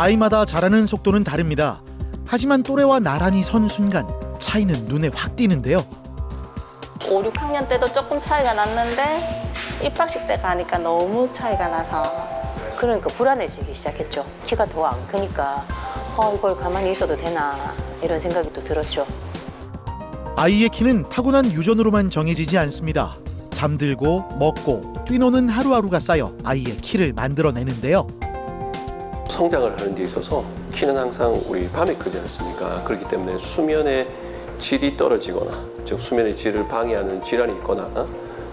아이마다 자라는 속도는 다릅니다. 하지만 또래와 나란히 선 순간 차이는 눈에 확 띄는데요. 5, 6학년 때도 조금 차이가 났는데 입학식 때 가니까 너무 차이가 나서 그러니까 불안해지기 시작했죠. 키가 더 안 크니까 이걸 가만히 있어도 되나 이런 생각이 또 들었죠. 아이의 키는 타고난 유전으로만 정해지지 않습니다. 잠들고 먹고 뛰노는 하루하루가 쌓여 아이의 키를 만들어내는데요. 성장을 하는 데 있어서 키는 항상 우리 밤에 크지 않습니까? 그렇기 때문에 수면의 질이 떨어지거나, 즉 수면의 질을 방해하는 질환이 있거나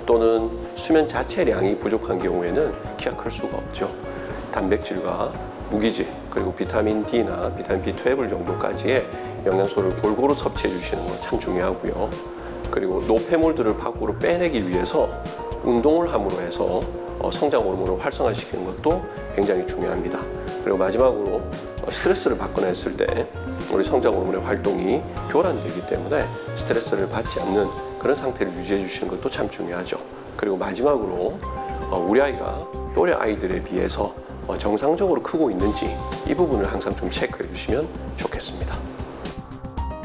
또는 수면 자체량이 부족한 경우에는 키가 클 수가 없죠. 단백질과 무기질, 그리고 비타민 D나 비타민 B12 정도까지의 영양소를 골고루 섭취해 주시는 거 참 중요하고요. 그리고 노폐물들을 밖으로 빼내기 위해서 운동을 함으로 해서 성장 호르몬을 활성화시키는 것도 굉장히 중요합니다. 그리고 마지막으로 스트레스를 받거나 했을 때 우리 성장 호르몬의 활동이 교란되기 때문에 스트레스를 받지 않는 그런 상태를 유지해 주시는 것도 참 중요하죠. 그리고 마지막으로 우리 아이가 또래 아이들에 비해서 정상적으로 크고 있는지 이 부분을 항상 좀 체크해 주시면 좋겠습니다.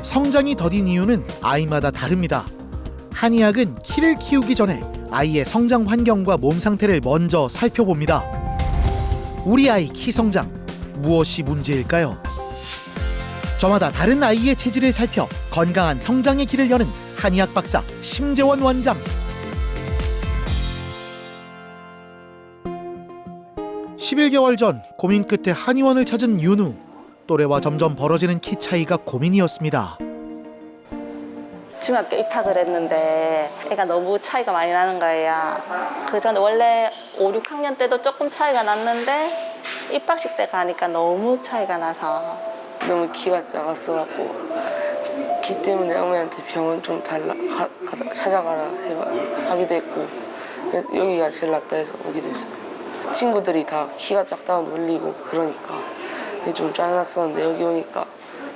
성장이 더딘 이유는 아이마다 다릅니다. 한의학은 키를 키우기 전에 아이의 성장 환경과 몸 상태를 먼저 살펴봅니다. 우리 아이 키 성장, 무엇이 문제일까요? 저마다 다른 아이의 체질을 살펴 건강한 성장의 길을 여는 한의학 박사 심재원 원장. 11개월 전 고민 끝에 한의원을 찾은 윤우. 또래와 점점 벌어지는 키 차이가 고민이었습니다. 중학교 입학을 했는데 애가 너무 차이가 많이 나는 거예요. 그 전에 원래 5, 6학년 때도 조금 차이가 났는데 입학식 때 가니까 너무 차이가 나서 너무 키가 작았어갖고 키 때문에 어머니한테 병원 좀 찾아가라 하기도 했고 그래서 여기가 제일 낫다 해서 오게 됐어요. 친구들이 다 키가 작다고 놀리고 그러니까 좀 짜증났었는데 여기 오니까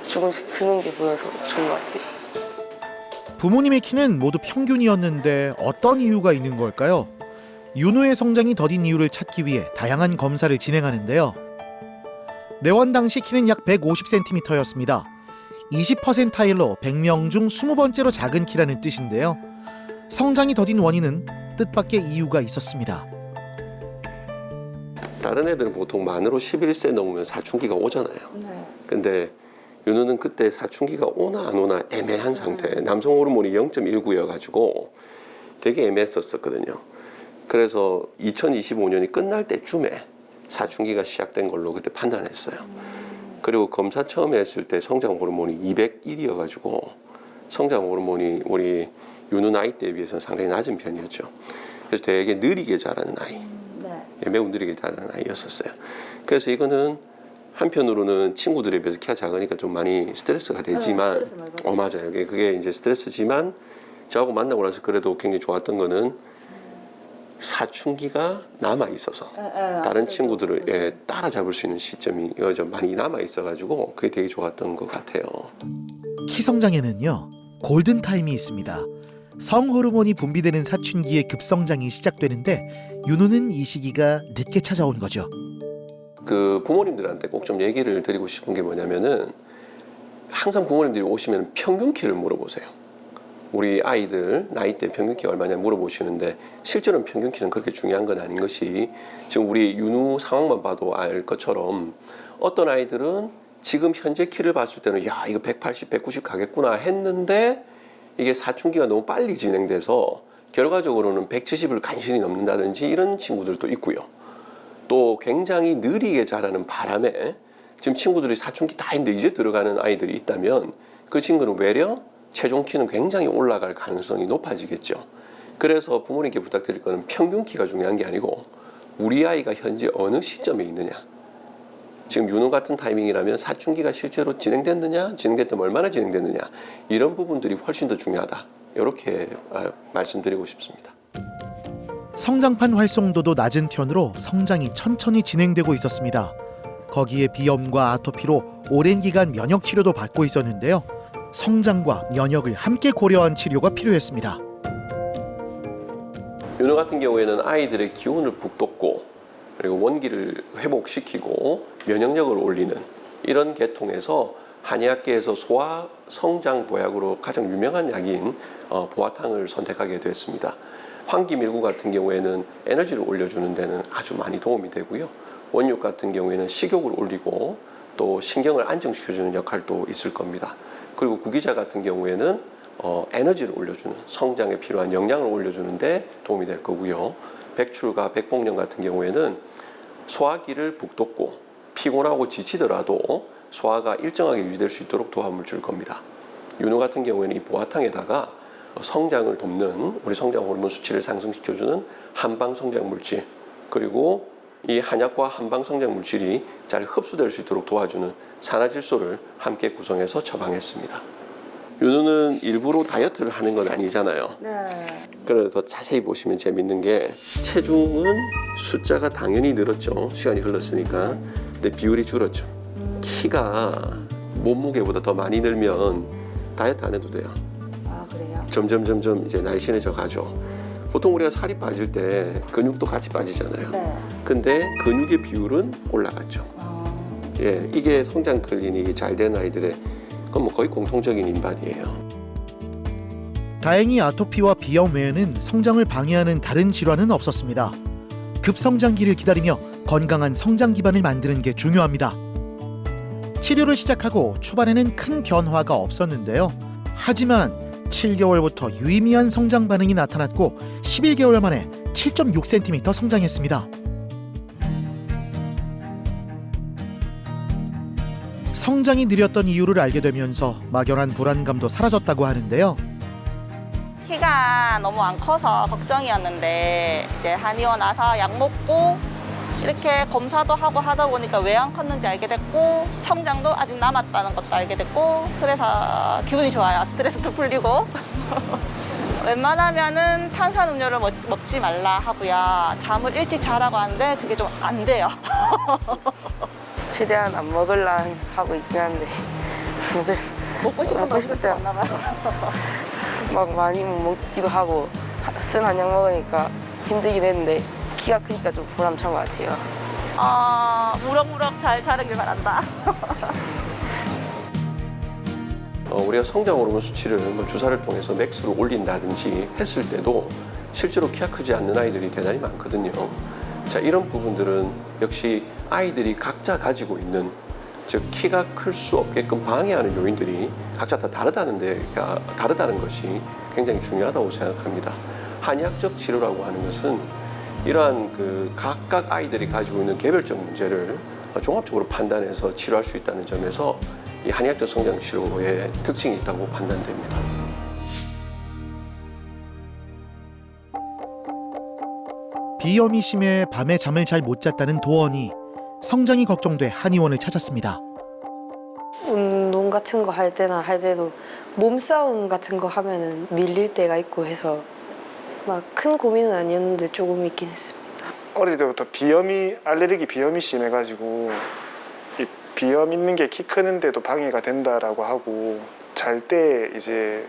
조금씩 크는 게 보여서 좋은 것 같아요. 부모님의 키는 모두 평균이었는데 어떤 이유가 있는 걸까요? 윤우의 성장이 더딘 이유를 찾기 위해 다양한 검사를 진행하는데요. 내원 당시 키는 약 150cm였습니다. 20%타일로 100명 중 20번째로 작은 키라는 뜻인데요. 성장이 더딘 원인은 뜻밖의 이유가 있었습니다. 다른 애들은 보통 만으로 11세 넘으면 사춘기가 오잖아요. 근데 윤우는 그때 사춘기가 오나 안 오나 애매한 상태. 남성 호르몬이 0.19여가지고 되게 애매했었거든요. 그래서 2025년이 끝날 때쯤에 사춘기가 시작된 걸로 그때 판단했어요. 그리고 검사 처음에 했을 때 성장 호르몬이 201이어가지고 성장 호르몬이 우리 윤우 나이대에 비해서는 상당히 낮은 편이었죠. 그래서 되게 느리게 자라는 아이. 매우 느리게 자라는 아이였었어요. 그래서 이거는 한편으로는 친구들에 비해서 키가 작으니까 좀 많이 스트레스가 되지만 맞아요. 그게 이제 스트레스지만 저하고 만나고 나서 그래도 굉장히 좋았던 거는 사춘기가 남아 있어서 다른 친구들을 따라잡을 수 있는 시점이 좀 많이 남아 있어가지고 그게 되게 좋았던 것 같아요. 키 성장에는요, 골든 타임이 있습니다. 성호르몬이 분비되는 사춘기의 급성장이 시작되는데 윤우는 이 시기가 늦게 찾아온 거죠. 그 부모님들한테 꼭 좀 얘기를 드리고 싶은 게 뭐냐면은 항상 부모님들이 오시면 평균 키를 물어보세요. 우리 아이들 나이대 평균 키 얼마냐 물어보시는데 실제로는 평균 키는 그렇게 중요한 건 아닌 것이 지금 우리 윤우 상황만 봐도 알 것처럼 어떤 아이들은 지금 현재 키를 봤을 때는 야 이거 180, 190 가겠구나 했는데 이게 사춘기가 너무 빨리 진행돼서 결과적으로는 170을 간신히 넘는다든지 이런 친구들도 있고요. 또 굉장히 느리게 자라는 바람에 지금 친구들이 사춘기 다 했는데 이제 들어가는 아이들이 있다면 그 친구는 외려 최종 키는 굉장히 올라갈 가능성이 높아지겠죠. 그래서 부모님께 부탁드릴 거는 평균 키가 중요한 게 아니고 우리 아이가 현재 어느 시점에 있느냐. 지금 윤우 같은 타이밍이라면 사춘기가 실제로 진행됐느냐, 진행됐다면 얼마나 진행됐느냐 이런 부분들이 훨씬 더 중요하다. 이렇게 말씀드리고 싶습니다. 성장판 활성도도 낮은 편으로 성장이 천천히 진행되고 있었습니다. 거기에 비염과 아토피로 오랜 기간 면역 치료도 받고 있었는데요. 성장과 면역을 함께 고려한 치료가 필요했습니다. 윤우 같은 경우에는 아이들의 기운을 북돋고 그리고 원기를 회복시키고 면역력을 올리는 이런 계통에서 한의학계에서 소아 성장 보약으로 가장 유명한 약인 보아탕을 선택하게 됐습니다. 환기밀구 같은 경우에는 에너지를 올려주는 데는 아주 많이 도움이 되고요. 원육 같은 경우에는 식욕을 올리고 또 신경을 안정시켜주는 역할도 있을 겁니다. 그리고 구기자 같은 경우에는 에너지를 올려주는, 성장에 필요한 영양을 올려주는 데 도움이 될 거고요. 백출과 백복령 같은 경우에는 소화기를 북돋고 피곤하고 지치더라도 소화가 일정하게 유지될 수 있도록 도움을 줄 겁니다. 윤호 같은 경우에는 이 보아탕에다가 성장을 돕는, 우리 성장 호르몬 수치를 상승시켜주는 한방 성장 물질, 그리고 이 한약과 한방 성장 물질이 잘 흡수될 수 있도록 도와주는 산화질소를 함께 구성해서 처방했습니다. 윤호는 일부러 다이어트를 하는 건 아니잖아요. 그래서 더 자세히 보시면 재밌는 게 체중은 숫자가 당연히 늘었죠. 시간이 흘렀으니까. 근데 비율이 줄었죠. 키가 몸무게보다 더 많이 늘면 다이어트 안 해도 돼요. 아, 그래요? 점점 이제 날씬해져 가죠. 보통 우리가 살이 빠질 때 근육도 같이 빠지잖아요. 네. 근데 근육의 비율은 올라갔죠. 예, 이게 성장 클리닉이 잘 된 아이들의 그건 뭐 거의 공통적인 인바디예요. 다행히 아토피와 비염 외에는 성장을 방해하는 다른 질환은 없었습니다. 급성장기를 기다리며 건강한 성장 기반을 만드는 게 중요합니다. 치료를 시작하고 초반에는 큰 변화가 없었는데요. 하지만 7개월부터 유의미한 성장 반응이 나타났고 11개월 만에 7.6cm 성장했습니다. 성장이 느렸던 이유를 알게 되면서 막연한 불안감도 사라졌다고 하는데요. 키가 너무 안 커서 걱정이었는데 이제 한의원 와서 약 먹고 이렇게 검사도 하고 하다 보니까 왜 안 컸는지 알게 됐고 성장도 아직 남았다는 것도 알게 됐고 그래서 기분이 좋아요. 스트레스도 풀리고 웬만하면은 탄산음료를 먹지 말라 하고요. 잠을 일찍 자라고 하는데 그게 좀 안 돼요. 최대한 안 먹으려 하고 있긴 한데 먹고 싶은 거 먹고 싶어요. 없나 봐요. 막 많이 못 먹기도 하고 쓴 한약 먹으니까 힘들긴 했는데 키가 크니까 좀 보람찬 것 같아요. 무럭무럭 잘 자르길 바란다. 우리가 성장 호르몬 수치를 뭐 주사를 통해서 맥스로 올린다든지 했을 때도 실제로 키가 크지 않는 아이들이 대단히 많거든요. 자, 이런 부분들은 역시 아이들이 각자 가지고 있는, 즉 키가 클 수 없게끔 방해하는 요인들이 각자 다 다르다는 것이 굉장히 중요하다고 생각합니다. 한의학적 치료라고 하는 것은 이러한 그 각각 아이들이 가지고 있는 개별적 문제를 종합적으로 판단해서 치료할 수 있다는 점에서 이 한의학적 성장 치료의 특징이 있다고 판단됩니다. 비염이 심해 밤에 잠을 잘 못 잤다는 도원이 성장이 걱정돼 한의원을 찾았습니다. 운동 같은 거 할 때도 몸싸움 같은 거 하면은 밀릴 때가 있고 해서 막 큰 고민은 아니었는데 조금 있긴 했습니다. 어릴 때부터 알레르기 비염이 심해가지고 이 비염 있는 게 키 크는데도 방해가 된다라고 하고 잘 때 이제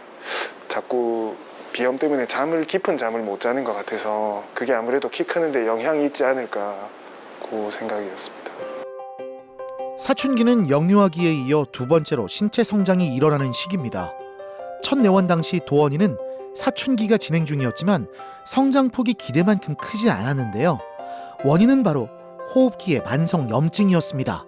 자꾸 비염 때문에 깊은 잠을 못 자는 것 같아서 그게 아무래도 키 크는데 영향이 있지 않을까 그 생각이었습니다. 사춘기는 영유아기에 이어 두 번째로 신체 성장이 일어나는 시기입니다. 첫 내원 당시 도원이는 사춘기가 진행 중이었지만 성장폭이 기대만큼 크지 않았는데요. 원인은 바로 호흡기의 만성 염증이었습니다.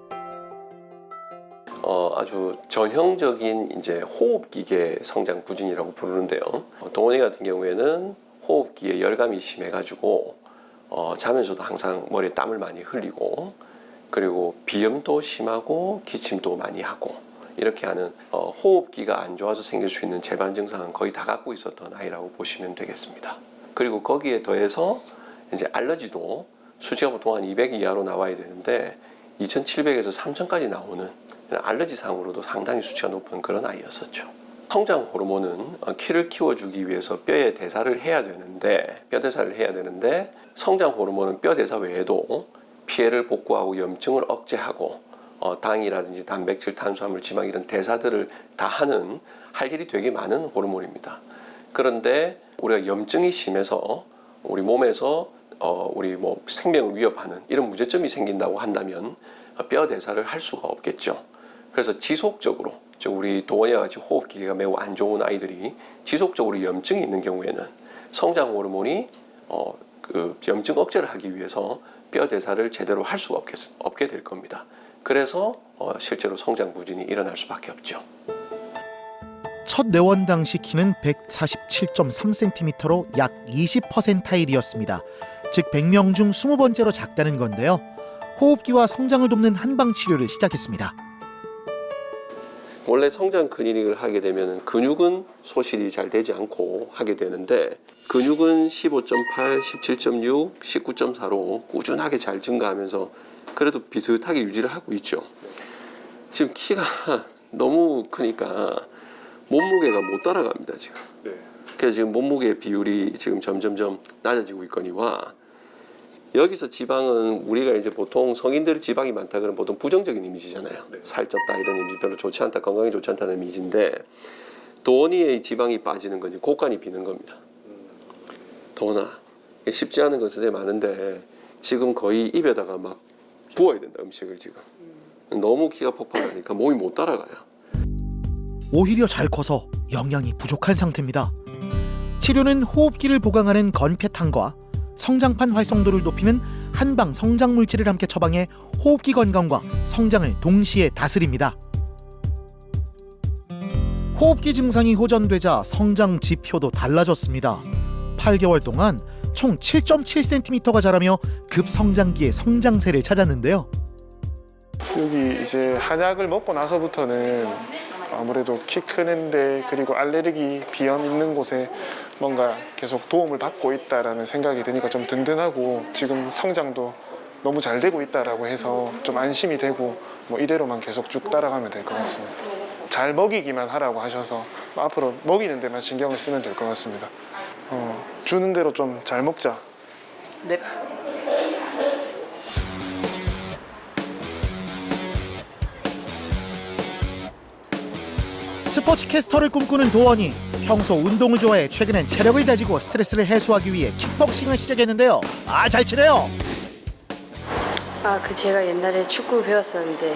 아주 전형적인 이제 호흡기계 성장 부진이라고 부르는데요. 동원이 같은 경우에는 호흡기에 열감이 심해가지고 자면서도 항상 머리에 땀을 많이 흘리고 그리고 비염도 심하고 기침도 많이 하고 이렇게 하는 호흡기가 안 좋아서 생길 수 있는 재반 증상은 거의 다 갖고 있었던 아이라고 보시면 되겠습니다. 그리고 거기에 더해서 이제 알러지도 수치가 보통 한 200 이하로 나와야 되는데 2700에서 3000까지 나오는 알러지상으로도 상당히 수치가 높은 그런 아이였었죠. 성장 호르몬은 키를 키워주기 위해서 뼈 대사를 해야 되는데 성장 호르몬은 뼈 대사 외에도 피해를 복구하고 염증을 억제하고 당이라든지 단백질, 탄수화물, 지방 이런 대사들을 다 할 일이 되게 많은 호르몬입니다. 그런데 우리가 염증이 심해서 우리 몸에서 우리 뭐 생명을 위협하는 이런 문제점이 생긴다고 한다면 뼈 대사를 할 수가 없겠죠. 그래서 지속적으로 즉 우리 도원이와 같이 호흡기가 매우 안 좋은 아이들이 지속적으로 염증이 있는 경우에는 성장 호르몬이 그 염증 억제를 하기 위해서 뼈 대사를 제대로 할 수가 없게 될 겁니다. 그래서 실제로 성장 부진이 일어날 수밖에 없죠. 첫 내원 당시 키는 147.3cm로 약 20%였습니다. 즉 100명 중 20번째로 작다는 건데요. 호흡기와 성장을 돕는 한방 치료를 시작했습니다. 원래 성장 클리닉을 하게 되면 근육은 소실이 잘 되지 않고 하게 되는데 근육은 15.8, 17.6, 19.4로 꾸준하게 잘 증가하면서 그래도 비슷하게 유지를 하고 있죠. 지금 키가 너무 크니까 몸무게가 못 따라갑니다, 지금. 그래서 지금 몸무게 비율이 지금 점점점 낮아지고 있거니와 여기서 지방은 우리가 이제 보통 성인들이 지방이 많다 그러면 보통 부정적인 이미지잖아요. 살쪘다 이런 이미지 별로 좋지 않다, 건강에 좋지 않다는 이미지인데 도원이의 지방이 빠지는 건 이제 곡간이 비는 겁니다. 도원아, 쉽지 않은 건 선생님 많은데 지금 거의 입에다가 막 부어야 된다, 음식을 지금. 너무 키가 폭발하니까 몸이 못 따라가요. 오히려 잘 커서 영양이 부족한 상태입니다. 치료는 호흡기를 보강하는 건폐탄과 성장판 활성도를 높이는 한방 성장 물질을 함께 처방해 호흡기 건강과 성장을 동시에 다스립니다. 호흡기 증상이 호전되자 성장 지표도 달라졌습니다. 8개월 동안 총 7.7cm가 자라며 급성장기의 성장세를 찾았는데요. 여기 이제 한약을 먹고 나서부터는 아무래도 키 크는데 그리고 알레르기 비염 있는 곳에 뭔가 계속 도움을 받고 있다라는 생각이 드니까 좀 든든하고 지금 성장도 너무 잘 되고 있다라고 해서 좀 안심이 되고 뭐 이대로만 계속 쭉 따라가면 될 것 같습니다. 잘 먹이기만 하라고 하셔서 앞으로 먹이는 데만 신경을 쓰면 될 것 같습니다. 주는 대로 좀 잘 먹자. 네. 스포츠 캐스터를 꿈꾸는 도원이 평소 운동을 좋아해 최근엔 체력을 다지고 스트레스를 해소하기 위해 킥복싱을 시작했는데요. 잘 치네요. 제가 옛날에 축구 배웠었는데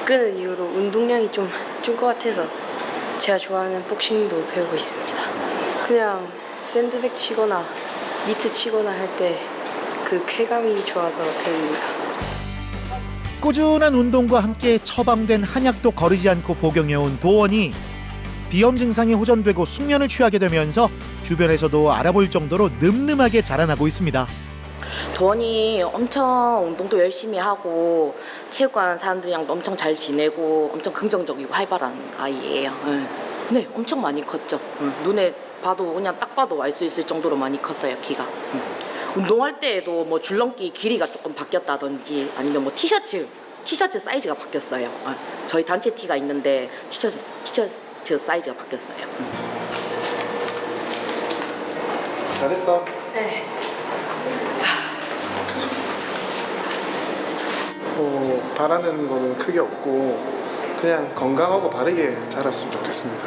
끊은 이후로 운동량이 좀 줄 것 같아서 제가 좋아하는 복싱도 배우고 있습니다. 그냥 샌드백 치거나 미트 치거나 할 때 그 쾌감이 좋아서 배웁니다. 꾸준한 운동과 함께 처방된 한약도 거르지 않고 복용해온 도원이 비염 증상이 호전되고 숙면을 취하게 되면서 주변에서도 알아볼 정도로 늠름하게 자라나고 있습니다. 도원이 엄청 운동도 열심히 하고 체육관 사람들이랑도 엄청 잘 지내고 엄청 긍정적이고 활발한 아이예요. 네, 엄청 많이 컸죠. 눈에 봐도 그냥 딱 봐도 알 수 있을 정도로 많이 컸어요, 키가. 운동할 때에도 뭐 줄넘기 길이가 조금 바뀌었다든지 아니면 뭐 티셔츠 사이즈가 바뀌었어요. 저희 단체 티가 있는데 티셔츠 사이즈가 바뀌었어요. 잘했어. 네. 바라는 거는 크게 없고 그냥 건강하고 바르게 자랐으면 좋겠습니다.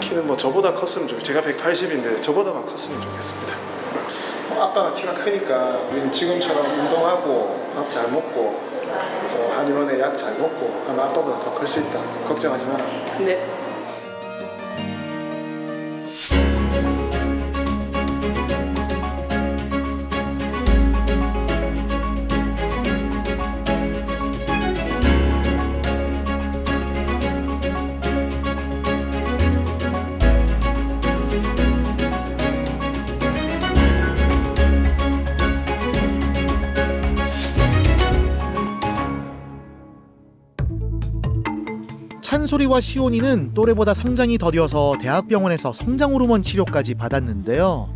키는 뭐 저보다 컸으면 좋겠어요. 제가 180인데 저보다만 컸으면 좋겠습니다. 아빠가 키가 크니까 우리는 지금처럼 운동하고 밥 잘 먹고 한의원에 약 잘 먹고 하면 아빠보다 더 클 수 있다. 걱정하지 마라. 네. 찬소리와 시온이는 또래보다 성장이 더뎌서 대학병원에서 성장호르몬 치료까지 받았는데요.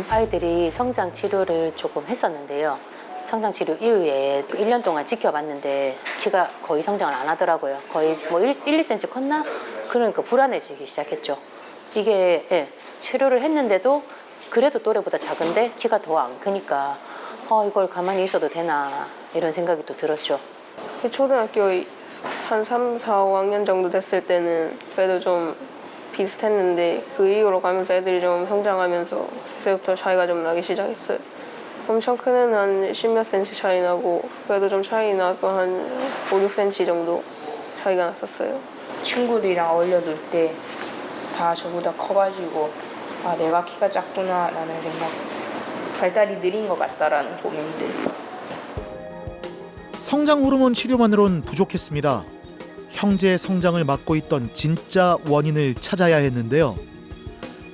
아이들이 성장 치료를 조금 했었는데요. 성장 치료 이후에 1년 동안 지켜봤는데 키가 거의 성장을 안 하더라고요. 거의 뭐 1-2cm 컸나? 그러니까 불안해지기 시작했죠. 이게 치료를 했는데도 그래도 또래보다 작은데 키가 더 안 크니까 이걸 가만히 있어도 되나 이런 생각이 또 들었죠. 초등학교 한 3, 4, 5학년 정도 됐을 때는 그래도 좀 비슷했는데 그 이후로 가면서 애들이 좀 성장하면서 그때부터 차이가 좀 나기 시작했어요. 엄청 큰 애는 한 10몇 cm 차이 나고 그래도 좀 차이 나고 한 5, 6cm 정도 차이가 났었어요. 친구들이랑 어울려둘 때 다 저보다 커가지고 아 내가 키가 작구나 라는 생각, 발달이 느린 것 같다라는 고민들. 성장 호르몬 치료만으론 부족했습니다. 형제의 성장을 막고 있던 진짜 원인을 찾아야 했는데요.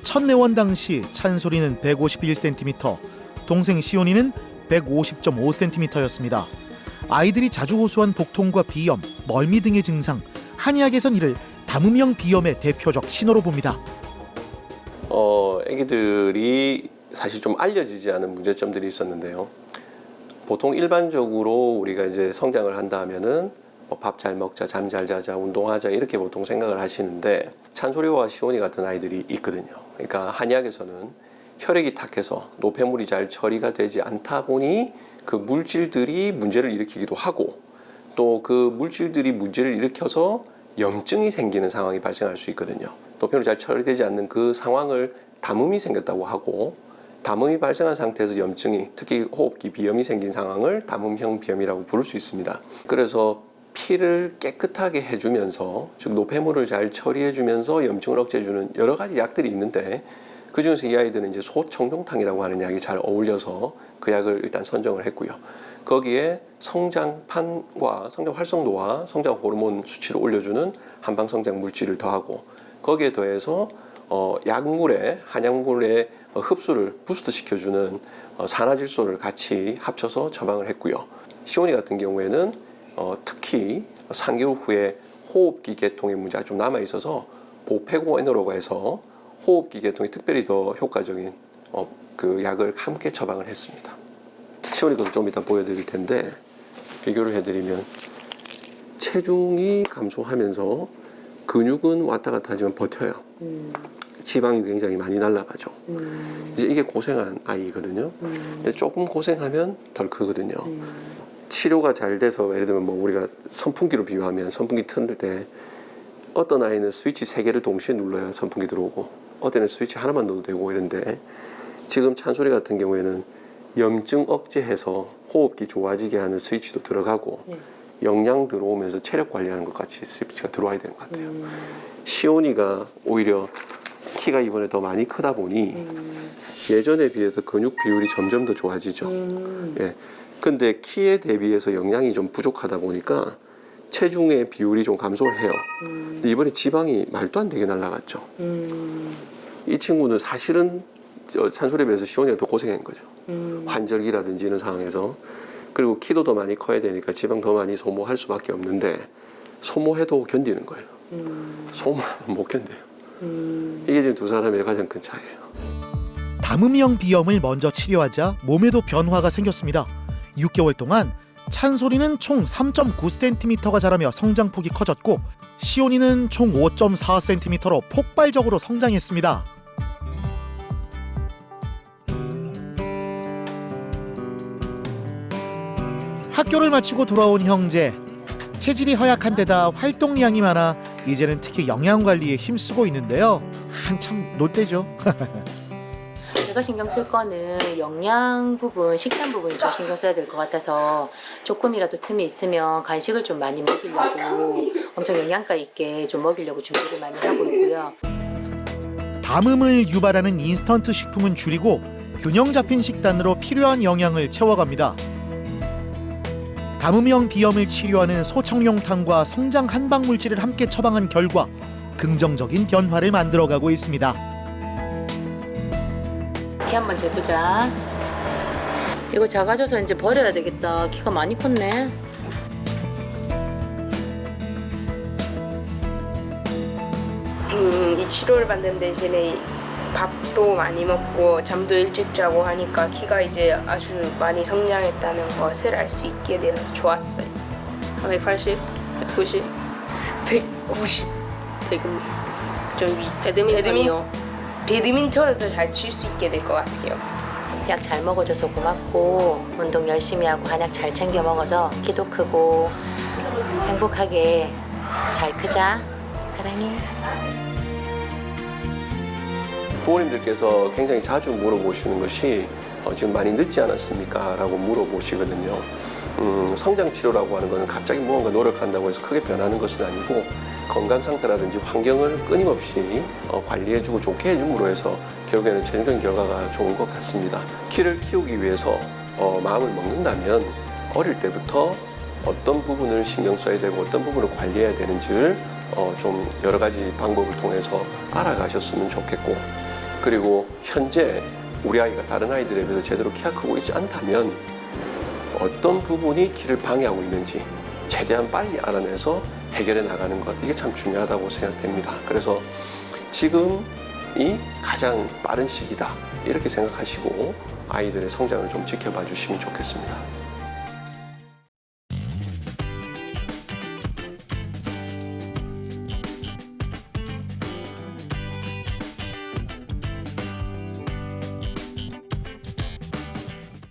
첫 내원 당시 찬솔이는 151cm, 동생 시온이는 150.5cm였습니다. 아이들이 자주 호소한 복통과 비염, 멀미 등의 증상, 한의학에선 이를 담음형 비염의 대표적 신호로 봅니다. 애기들이 사실 좀 알려지지 않은 문제점들이 있었는데요. 보통 일반적으로 우리가 이제 성장을 한다 하면은 밥 잘 먹자, 잠 잘 자자, 운동하자 이렇게 보통 생각을 하시는데 찬소리와 시온이 같은 아이들이 있거든요. 그러니까 한의학에서는 혈액이 탁해서 노폐물이 잘 처리가 되지 않다 보니 그 물질들이 문제를 일으키기도 하고 또 그 물질들이 문제를 일으켜서 염증이 생기는 상황이 발생할 수 있거든요. 노폐물이 잘 처리되지 않는 그 상황을 담음이 생겼다고 하고 담음이 발생한 상태에서 염증이 특히 호흡기 비염이 생긴 상황을 담음형 비염이라고 부를 수 있습니다. 그래서 피를 깨끗하게 해주면서 즉 노폐물을 잘 처리해주면서 염증을 억제해주는 여러 가지 약들이 있는데 그중에서 이 아이들은 이제 소청룡탕이라고 하는 약이 잘 어울려서 그 약을 일단 선정을 했고요. 거기에 성장판과 성장 활성도와 성장 호르몬 수치를 올려주는 한방 성장 물질을 더하고 거기에 더해서 약물에 한약물의 흡수를 부스트 시켜주는 산화질소를 같이 합쳐서 처방을 했고요. 시온이 같은 경우에는 특히 3개월 후에 호흡기 계통의 문제가 좀 남아 있어서 보페고에너로가 해서 호흡기 계통이 특별히 더 효과적인 그 약을 함께 처방을 했습니다. 시온이 것도 좀 이따 보여드릴 텐데 비교를 해드리면 체중이 감소하면서 근육은 왔다 갔다 하지만 버텨요. 지방이 굉장히 많이 날아가죠. 이제 이게 고생한 아이거든요. 근데 조금 고생하면 덜 크거든요. 치료가 잘 돼서 예를 들면 뭐 우리가 선풍기로 비유하면 선풍기 틀 때 어떤 아이는 스위치 3개를 동시에 눌러야 선풍기 들어오고 어떤 애는 스위치 하나만 넣어도 되고 이런데 지금 찬소리 같은 경우에는 염증 억제해서 호흡기 좋아지게 하는 스위치도 들어가고 영양 들어오면서 체력 관리하는 것 같이 스위치가 들어와야 되는 것 같아요. 시온이가 오히려 키가 이번에 더 많이 크다 보니 예전에 비해서 근육 비율이 점점 더 좋아지죠. 예. 근데 키에 대비해서 영양이 좀 부족하다 보니까 체중의 비율이 좀 감소를 해요. 근데 이번에 지방이 말도 안 되게 날아갔죠. 이 친구는 사실은 찬솔에 비해서 시온이가 더 고생한 거죠. 환절기라든지 이런 상황에서. 그리고 키도 더 많이 커야 되니까 지방 더 많이 소모할 수밖에 없는데 소모해도 견디는 거예요. 소모하면 못 견뎌요. 이게 지금 두 사람의 가장 큰 차이예요. 담음형 비염을 먼저 치료하자 몸에도 변화가 생겼습니다. 6개월 동안 찬솔이는 총 3.9cm가 자라며 성장폭이 커졌고 시온이는 총 5.4cm로 폭발적으로 성장했습니다. 학교를 마치고 돌아온 형제. 체질이 허약한 데다 활동량이 많아 이제는 특히 영양관리에 힘쓰고 있는데요. 한참 놀 때죠. 제가 신경 쓸 거는 영양 부분, 식단 부분이 좀 신경 써야 될 것 같아서 조금이라도 틈이 있으면 간식을 좀 많이 먹이려고 엄청 영양가 있게 좀 먹이려고 준비를 많이 하고 있고요. 담음을 유발하는 인스턴트 식품은 줄이고 균형 잡힌 식단으로 필요한 영양을 채워갑니다. 담음형 비염을 치료하는 소청룡탕과 성장 한방 물질을 함께 처방한 결과 긍정적인 변화를 만들어가고 있습니다. 키 한번 재보자. 이거 작아져서 이제 버려야 되겠다. 키가 많이 컸네. 이 치료를 받는 대신에 밥도 많이 먹고 잠도 일찍 자고 하니까 키가 이제 아주 많이 성장했다는 것을 알 수 있게 되어서 좋았어요. 180, 190, 190. 좀 배드민턴을 더 잘 칠 수 있게 될 것 같아요. 약 잘 먹어줘서 고맙고 운동 열심히 하고 한약 잘 챙겨 먹어서 키도 크고 행복하게 잘 크자. 사랑해. 부모님들께서 굉장히 자주 물어보시는 것이 지금 많이 늦지 않았습니까? 라고 물어보시거든요. 성장 치료라고 하는 것은 갑자기 무언가 노력한다고 해서 크게 변하는 것은 아니고 건강 상태라든지 환경을 끊임없이 관리해주고 좋게 해줌으로 해서 결국에는 최종적인 결과가 좋은 것 같습니다. 키를 키우기 위해서 마음을 먹는다면 어릴 때부터 어떤 부분을 신경 써야 되고 어떤 부분을 관리해야 되는지를 좀 여러 가지 방법을 통해서 알아가셨으면 좋겠고, 그리고 현재 우리 아이가 다른 아이들에 비해서 제대로 키가 크고 있지 않다면 어떤 부분이 키를 방해하고 있는지 최대한 빨리 알아내서 해결해 나가는 것, 이게 참 중요하다고 생각됩니다. 그래서 지금이 가장 빠른 시기다 이렇게 생각하시고 아이들의 성장을 좀 지켜봐 주시면 좋겠습니다.